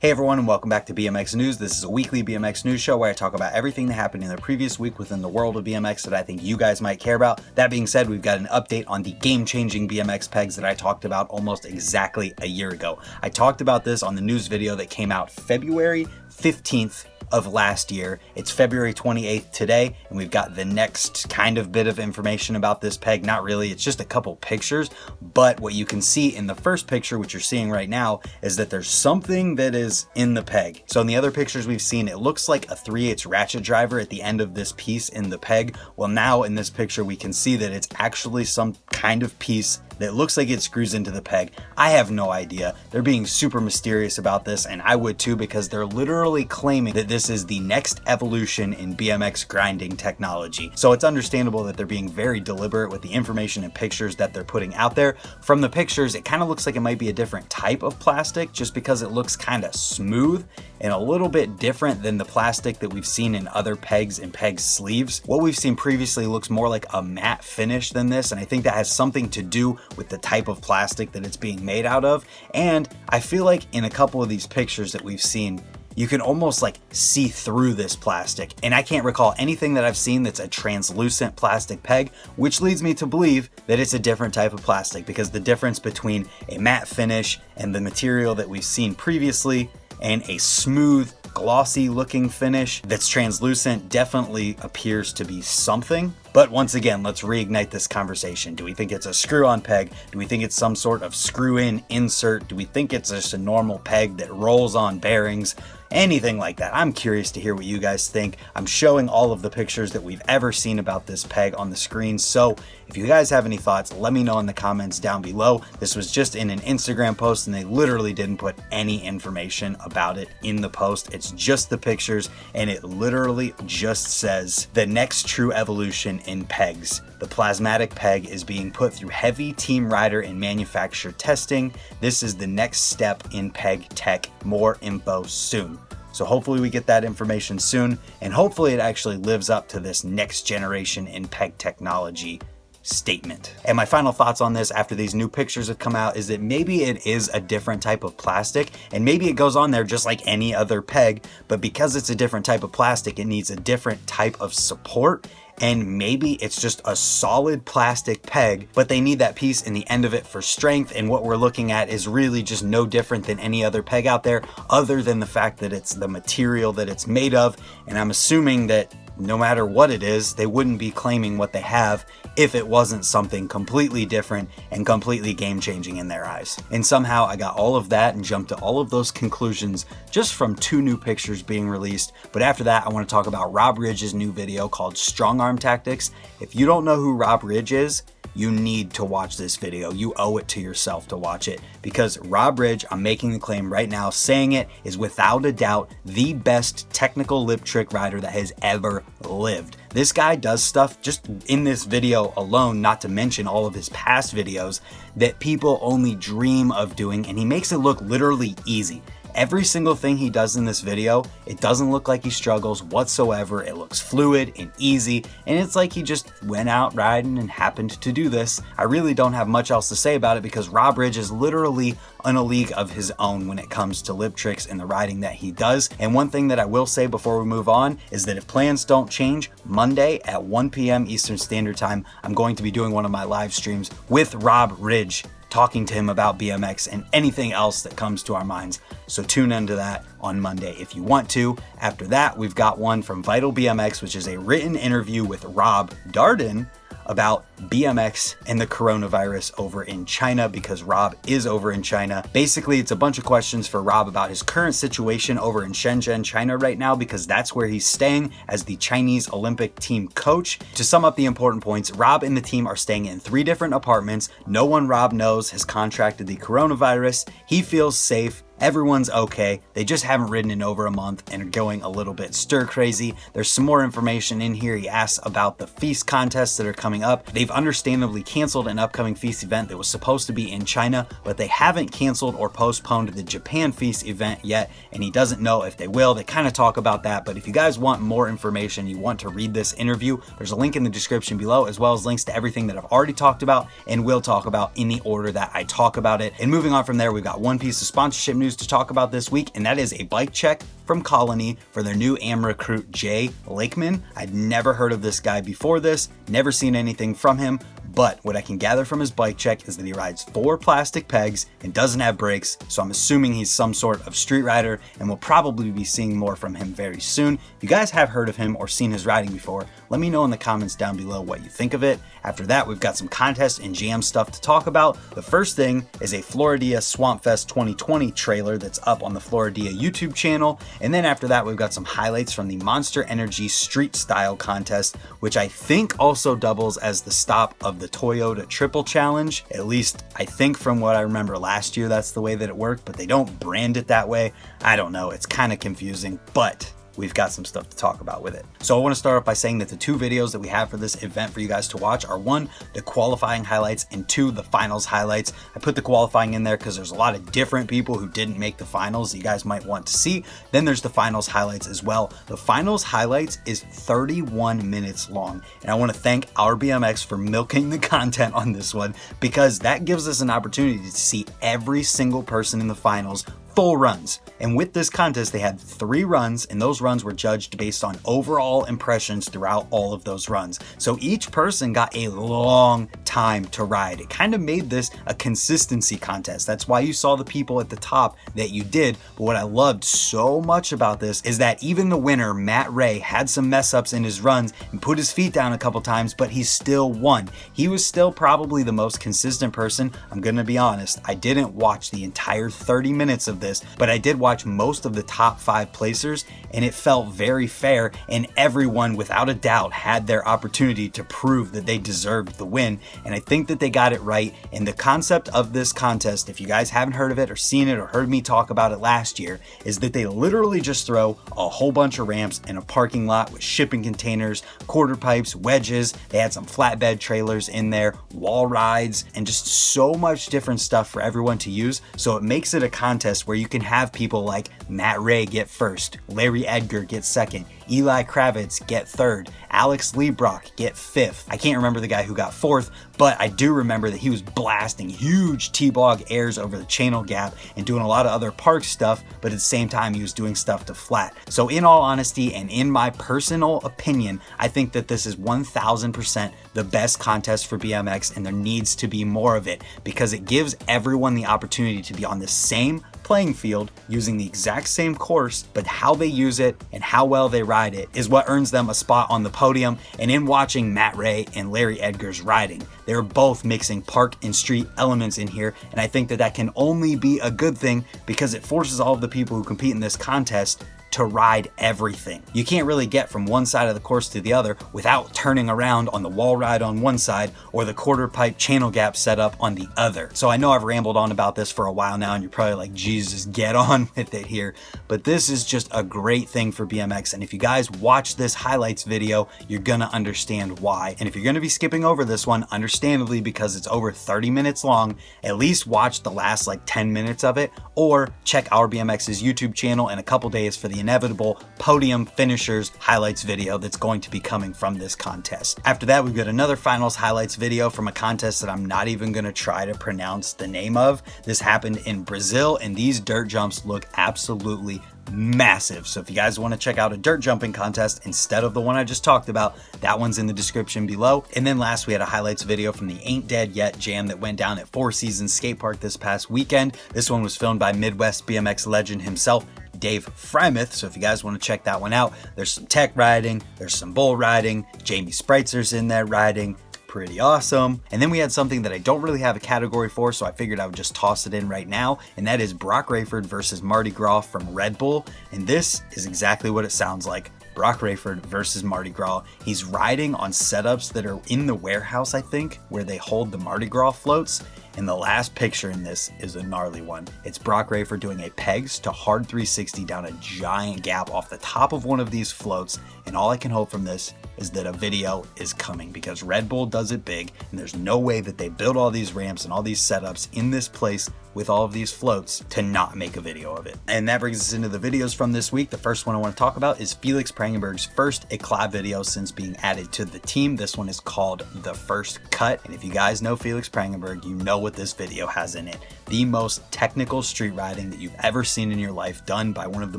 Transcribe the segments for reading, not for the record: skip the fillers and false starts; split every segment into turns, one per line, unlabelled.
Hey everyone, and welcome back to BMX News. This is a weekly BMX news show where I talk about everything that happened in the previous week within the world of BMX that I think you guys might care about. That being said, we've got an update on the game-changing BMX pegs that I talked about almost exactly a year ago. I talked about this on the news video that came out February 15th of last year. It's February 28th today, and we've got the next kind of bit of information about this peg. Not really, it's just a couple pictures, but what you can see in the first picture, which you're seeing right now, is that there's something that is in the peg. So in the other pictures we've seen, it looks like a 3/8 ratchet driver at the end of this piece in the peg. Well, now in this picture, we can see that it's actually some kind of piece that looks like it screws into the peg. I have no idea. They're being super mysterious about this, and I would too, because they're literally claiming that this is the next evolution in BMX grinding technology. So it's understandable that they're being very deliberate with the information and pictures that they're putting out there. From the pictures, it kind of looks like it might be a different type of plastic just because it looks kind of smooth and a little bit different than the plastic that we've seen in other pegs and peg sleeves. What we've seen previously looks more like a matte finish than this, and I think that has something to do with the type of plastic that it's being made out of. And I feel like in a couple of these pictures that we've seen, you can almost like see through this plastic. And I can't recall anything that I've seen that's a translucent plastic peg, which leads me to believe that it's a different type of plastic, because the difference between a matte finish and the material that we've seen previously and a smooth, glossy looking finish that's translucent definitely appears to be something. But once again, let's reignite this conversation. Do we think it's a screw-on peg? Do we think it's some sort of screw-in insert? Do we think it's just a normal peg that rolls on bearings? Anything like that. I'm curious to hear what you guys think. I'm showing all of the pictures that we've ever seen about this peg on the screen, so if you guys have any thoughts, let me know in the comments down below. This was just in an Instagram post, and they literally didn't put any information about it in the post. It's just the pictures, and it literally just says the next true evolution in pegs. The Plasmatic Peg is being put through heavy team rider and manufacturer testing. This is the next step in peg tech. More info soon. So hopefully we get that information soon, and hopefully it actually lives up to this next generation in peg technology statement. And my final thoughts on this after these new pictures have come out is that maybe it is a different type of plastic, and maybe it goes on there just like any other peg, but because it's a different type of plastic, it needs a different type of support. And maybe it's just a solid plastic peg, but they need that piece in the end of it for strength. And what we're looking at is really just no different than any other peg out there, other than the fact that it's the material that it's made of. And I'm assuming that no matter what it is, they wouldn't be claiming what they have if it wasn't something completely different and completely game-changing in their eyes. And somehow I got all of that and jumped to all of those conclusions just from 2 new pictures being released. But after that, I want to talk about Rob Ridge's new video called Strong Arm Tactics. If you don't know who Rob Ridge is, you need to watch this video. You owe it to yourself to watch it, because Rob Ridge, I'm making the claim right now, saying it, is without a doubt the best technical lip trick rider that has ever lived. This guy does stuff just in this video alone, not to mention all of his past videos, that people only dream of doing, and he makes it look literally easy. Every single thing he does in this video, it doesn't look like he struggles whatsoever. It looks fluid and easy, and it's like he just went out riding and happened to do this. I really don't have much else to say about it, because Rob Ridge is literally on a league of his own when it comes to lip tricks and the riding that he does. And one thing that I will say before we move on is that if plans don't change, Monday at 1 p.m. Eastern Standard Time, I'm going to be doing one of my live streams with Rob Ridge, talking to him about BMX and anything else that comes to our minds. So tune into that on Monday if you want to. After that, we've got one from Vital BMX, which is a written interview with Rob Darden about BMX and the coronavirus over in China, because Rob is over in China. Basically, it's a bunch of questions for Rob about his current situation over in Shenzhen, China right now, because that's where he's staying as the Chinese Olympic team coach. To sum up the important points, Rob and the team are staying in 3 different apartments. No one Rob knows has contracted the coronavirus. He feels safe. Everyone's okay. They just haven't ridden in over a month and are going a little bit stir crazy. There's some more information in here. He asks about the feast contests that are coming up. They've understandably canceled an upcoming feast event that was supposed to be in China, but they haven't canceled or postponed the Japan feast event yet, and he doesn't know if they will. They kind of talk about that, but if you guys want more information, you want to read this interview, there's a link in the description below, as well as links to everything that I've already talked about and will talk about in the order that I talk about it. And moving on from there, we've got one piece of sponsorship news news to talk about this week, and that is a bike check from Colony for their new AM recruit Jay Lakeman. I'd never heard of this guy before this, never seen anything from him, but what I can gather from his bike check is that he rides 4 plastic pegs and doesn't have brakes, so I'm assuming he's some sort of street rider, and we'll probably be seeing more from him very soon. If you guys have heard of him or seen his riding before, let me know in the comments down below what you think of it. After that, we've got some contest and jam stuff to talk about. The first thing is a Florideah Swampfest 2020 trailer that's up on the Florideah YouTube channel, and then after that, we've got some highlights from the Monster Energy Street Style contest, which I think also doubles as the stop of the Toyota Triple Challenge. At least I think from what I remember last year, that's the way that it worked, but they don't brand it that way. I don't know, it's kind of confusing, but we've got some stuff to talk about with it. So I want to start off by saying that the 2 videos that we have for this event for you guys to watch are 1, the qualifying highlights, and 2, the finals highlights. I put the qualifying in there because there's a lot of different people who didn't make the finals that you guys might want to see. Then there's the finals highlights as well. The finals highlights is 31 minutes long, and I want to thank our BMX for milking the content on this one, because that gives us an opportunity to see every single person in the finals full runs. And with this contest, they had 3 runs, and those runs were judged based on overall impressions throughout all of those runs. So each person got a long time to ride. It kind of made this a consistency contest. That's why you saw the people at the top that you did. But what I loved so much about this is that even the winner, Matt Ray, had some mess ups in his runs and put his feet down a couple times, but he still won. He was still probably the most consistent person. I'm gonna be honest, I didn't watch the entire 30 minutes of this, but I did watch most of the top 5 placers, and it felt very fair, and everyone without a doubt had their opportunity to prove that they deserved the win, and I think that they got it right. And the concept of this contest, if you guys haven't heard of it or seen it or heard me talk about it last year, is that they literally just throw a whole bunch of ramps in a parking lot with shipping containers, quarter pipes, wedges. They had some flatbed trailers in there, wall rides, and just so much different stuff for everyone to use. So it makes it a contest where you can have people like Matt Ray get first, Larry Edgar get second, Eli Kravitz get third, Alex Broc get 5th. I can't remember the guy who got 4th, but I do remember that he was blasting huge T-bog airs over the channel gap and doing a lot of other park stuff, but at the same time he was doing stuff to flat. So in all honesty, and in my personal opinion, I think that this is 1000% the best contest for BMX, and there needs to be more of it, because it gives everyone the opportunity to be on the same playing field using the exact same course, but how they use it and how well they ride it is what earns them a spot on the podium. And in watching Matt Ray and Larry Edgar's riding, they're both mixing park and street elements in here, and I think that that can only be a good thing, because it forces all of the people who compete in this contest to ride everything. You can't really get from one side of the course to the other without turning around on the wall ride on one side or the quarter pipe channel gap setup on the other. So I know I've rambled on about this for a while now, and you're probably like, Jesus, get on with it here. But this is just a great thing for BMX, and if you guys watch this highlights video, you're gonna understand why. And if you're gonna be skipping over this one, understandably, because it's over 30 minutes long, at least watch the last like 10 minutes of it, or check our BMX's YouTube channel in a couple days for the inevitable podium finishers highlights video that's going to be coming from this contest. After that, we've got another finals highlights video from a contest that I'm not even going to try to pronounce the name of. This happened in Brazil, and these dirt jumps look absolutely massive. So if you guys want to check out a dirt jumping contest instead of the one I just talked about, that one's in the description below. And then last, we had a highlights video from the Ain't Dead Yet jam that went down at Four Seasons Skate Park this past weekend. This one was filmed by Midwest BMX legend himself, Dave Frymouth. So if you guys want to check that one out, there's some tech riding, there's some bull riding, Jamie Spreitzer's in there riding. Pretty awesome. And then we had something that I don't really have a category for, so I figured I would just toss it in right now, and that is Broc Raiford versus Mardi Gras from Redbull. And this is exactly what it sounds like. Broc Raiford versus Mardi Gras. He's riding on setups that are in the warehouse, I think, where they hold the Mardi Gras floats. And the last picture in this is a gnarly one. It's Broc Raiford doing a pegs to hard 360 down a giant gap off the top of one of these floats. And all I can hope from this is that a video is coming, because Redbull does it big, and there's no way that they build all these ramps and all these setups in this place with all of these floats to not make a video of it. And that brings us into the videos from this week. The first one I want to talk about is Felix Prangenberg's first Eclat video since being added to the team. This one is called The First Cut. And if you guys know Felix Prangenberg, you know what this video has in it. The most technical street riding that you've ever seen in your life, done by one of the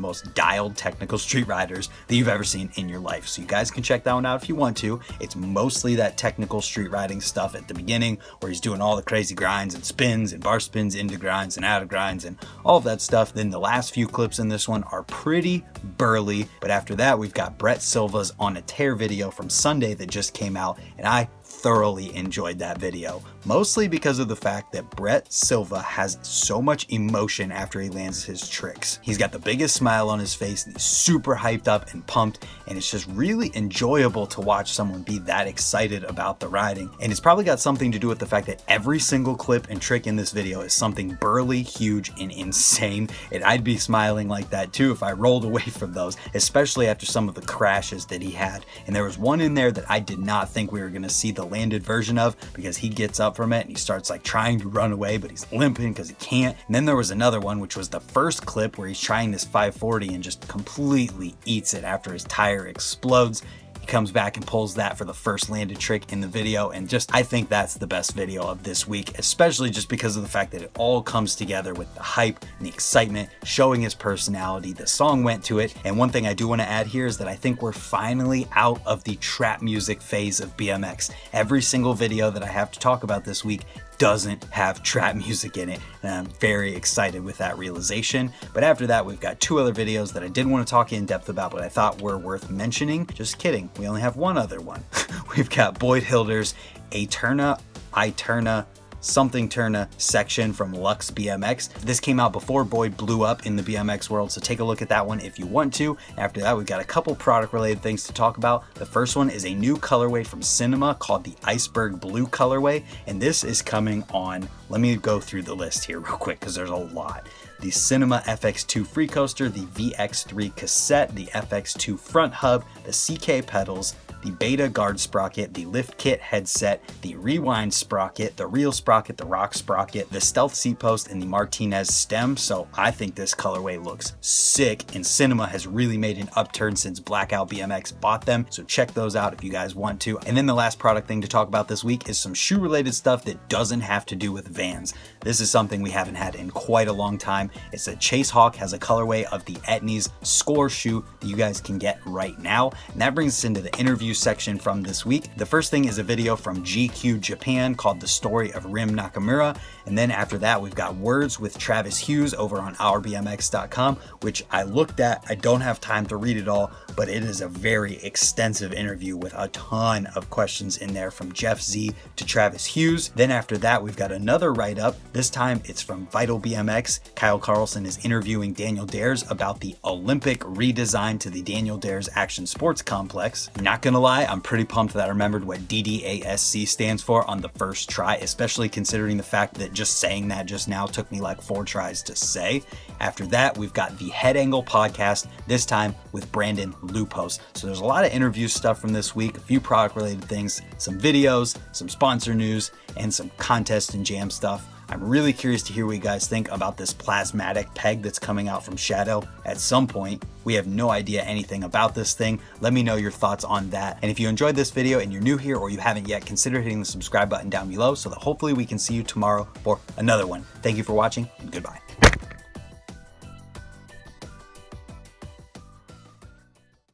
most dialed technical street riders that you've ever seen in your life. So you guys can check that one out if you want to. It's mostly that technical street riding stuff at the beginning where he's doing all the crazy grinds and spins and bar spins into grinds and out of grinds and all of that stuff. Then the last few clips in this one are pretty burly, but after that we've got Silva's On a Tear video from Sunday that just came out, and I thoroughly enjoyed that video, mostly because of the fact that Silva has so much emotion after he lands his tricks. He's got the biggest smile on his face, and he's super hyped up and pumped, and it's just really enjoyable to watch someone be that excited about the riding. And it's probably got something to do with the fact that every single clip and trick in this video is something burly, huge, and insane, and I'd be smiling like that too if I rolled away from those, especially after some of the crashes that he had. And there was one in there that I did not think we were going to see the landed version of, because he gets up from it and he starts like trying to run away, but he's limping because he can't. And then there was another one, which was the first clip where he's trying this 540 and just completely eats it after his tire explodes. He comes back and pulls that for the first landed trick in the video, and just I think that's the best video of this week, especially just because of the fact that it all comes together with the hype and the excitement, showing his personality. The song went to it, and one thing I do want to add here is that I think we're finally out of the trap music phase of BMX. Every single video that I have to talk about this week doesn't have trap music in it, and I'm very excited with that realization. But after that, we've got two other videos that I did want to talk in depth about, but I thought were worth mentioning. Just kidding, we only have one other one. We've got Boyd Hilder's Aeterna something Terna section from Lux BMX. This came out before Boyd blew up in the BMX world, so take a look at that one if you want to. After that, we've got a couple product related things to talk about. The first one is a new colorway from Cinema called the Iceberg Blue colorway, and this is coming on, let me go through the list here real quick because there's a lot. The Cinema FX2 free coaster, the VX3 cassette, the FX2 front hub, the CK pedals, the Beta guard sprocket, the lift kit headset, the rewind sprocket, the real sprocket, the rock sprocket, the stealth seat post, and the Martinez stem. So I think this colorway looks sick, and Cinema has really made an upturn since Blackout BMX bought them. So check those out if you guys want to. And then the last product thing to talk about this week is some shoe related stuff that doesn't have to do with Vans. This is something we haven't had in quite a long time. It's a Chase Hawk, has a colorway of the Etnies Score shoe that you guys can get right now. And that brings us into the interview section from this week. The first thing is a video from GQ Japan called The Story of Rim Nakamura, and then after that we've got words with Travis Hughes over on ourbmx.com, which I looked at. I don't have time to read it all, but it is a very extensive interview with a ton of questions in there from Jeff Z to Travis Hughes. Then after that we've got another write-up. This time it's from Vital BMX. Kyle Carlson is interviewing Daniel Dhers about the Olympic redesign to the Daniel Dhers Action Sports Complex. Not gonna lie, I'm pretty pumped that I remembered what DDASC stands for on the first try, especially considering the fact that just saying that just now took me like 4 tries to say. After that, we've got the Head Angle podcast, this time with Brandon Loupos. So there's a lot of interview stuff from this week, a few product related things, some videos, some sponsor news, and some contest and jam stuff. I'm really curious to hear what you guys think about this Plasmatic Peg that's coming out from Shadow at some point. We have no idea anything about this thing. Let me know your thoughts on that. And if you enjoyed this video and you're new here or you haven't yet, consider hitting the subscribe button down below so that hopefully we can see you tomorrow for another one. Thank you for watching, and goodbye.